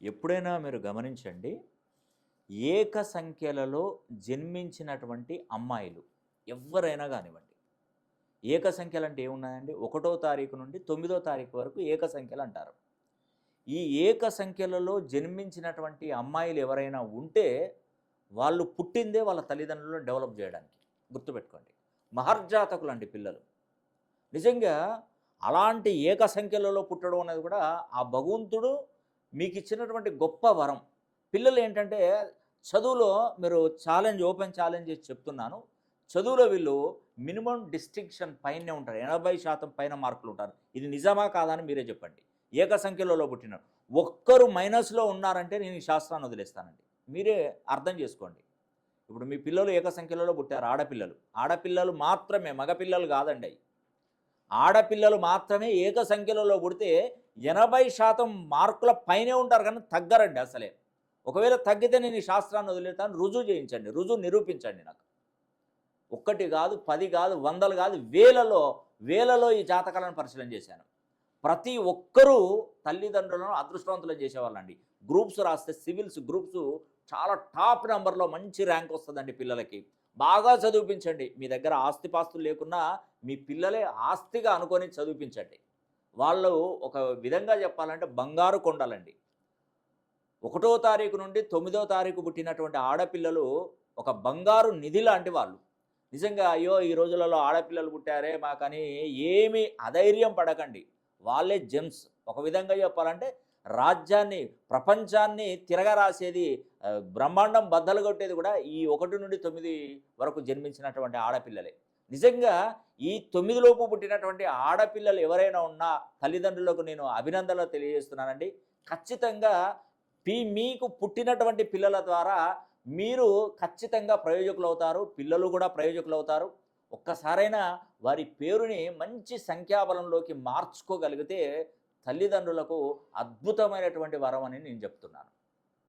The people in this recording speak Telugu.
ఎప్పుడైనా మీరు గమనించండి, ఏక సంఖ్యలలో జన్మించినటువంటి అమ్మాయిలు ఎవ్వరైనా కానివ్వండి. ఏక సంఖ్యలు అంటే ఏమున్నాయండి? 1వ తారీఖు నుండి 9వ తారీఖు వరకు ఏక సంఖ్యలు అంటారు. ఈ ఏక సంఖ్యలలో జన్మించినటువంటి అమ్మాయిలు ఎవరైనా ఉంటే వాళ్ళు పుట్టిందే వాళ్ళ తల్లిదండ్రులను డెవలప్ చేయడానికి. గుర్తుపెట్టుకోండి. మహర్జాతకులండి పిల్లలు. నిజంగా అలాంటి ఏక సంఖ్యలలో పుట్టడం అనేది కూడా ఆ భగవంతుడు మీకు ఇచ్చినటువంటి గొప్ప వరం. పిల్లలు ఏంటంటే చదువులో మీరు ఓపెన్ ఛాలెంజ్ చేసి చెప్తున్నాను. చదువులో వీళ్ళు మినిమం డిస్టింక్షన్ పైనే ఉంటారు. 80% పైన మార్కులు ఉంటారు. ఇది నిజమా కాదా అని మీరే చెప్పండి. ఏక సంఖ్యలలో పుట్టిన ఒక్కరు మైనస్లో ఉన్నారంటే నేను ఈ శాస్త్రాన్ని వదిలేస్తానండి. మీరే అర్థం చేసుకోండి. ఇప్పుడు మీ పిల్లలు ఏక సంఖ్యలలో పుట్టారు, ఆడపిల్లలు. ఆడపిల్లలు మాత్రమే, మగపిల్లలు కాదండి. ఆడపిల్లలు మాత్రమే ఏక సంఖ్యలలో పుడితే 80% మార్కుల పైనే ఉంటారు, కానీ తగ్గరండి అసలే. ఒకవేళ తగ్గితే నేను ఈ శాస్త్రాన్ని వదిలేతాను. రుజువు చేయించండి, రుజువు నిరూపించండి నాకు. 1 కాదు, 10 కాదు, 100 కాదు, వేలలో ఈ జాతకాలను పరిశీలన చేశాను. ప్రతి ఒక్కరూ తల్లిదండ్రులను అదృష్టవంతులను చేసేవాళ్ళండి. గ్రూప్స్ రాస్తే సివిల్స్ గ్రూప్స్ చాలా టాప్ నెంబర్లో మంచి ర్యాంక్ వస్తుందండి పిల్లలకి. బాగా చదివించండి. మీ దగ్గర ఆస్తిపాస్తులు లేకున్నా మీ పిల్లలే ఆస్తిగా అనుకొని చదివించండి. వాళ్ళు ఒక విధంగా చెప్పాలంటే బంగారు కొండలండి. 1వ తారీఖు నుండి 9వ తారీఖు పుట్టినటువంటి ఆడపిల్లలు ఒక బంగారు నిధి లాంటి వాళ్ళు. నిజంగా అయ్యో ఈ రోజులలో ఆడపిల్లలు పుట్టారే మాకని ఏమీ అధైర్యం పడకండి. వాళ్ళే జెమ్స్. ఒక విధంగా చెప్పాలంటే రాజ్యాన్ని, ప్రపంచాన్ని తిరగరాసేది, బ్రహ్మాండం బద్దలు కొట్టేది కూడా ఈ 1 నుండి 9 వరకు జన్మించినటువంటి ఆడపిల్లలే. నిజంగా ఈ 9 లోపు పుట్టినటువంటి ఆడపిల్లలు ఎవరైనా ఉన్నా తల్లిదండ్రులకు నేను అభినందనలు తెలియజేస్తున్నానండి. ఖచ్చితంగా మీకు పుట్టినటువంటి పిల్లల ద్వారా మీరు ఖచ్చితంగా ప్రయోజకులవుతారు. పిల్లలు కూడా ప్రయోజకులవుతారు. ఒక్కసారైనా వారి పేరుని మంచి సంఖ్యాబలంలోకి మార్చుకోగలిగితే తల్లిదండ్రులకు అద్భుతమైనటువంటి వరం అని నేను చెప్తున్నాను.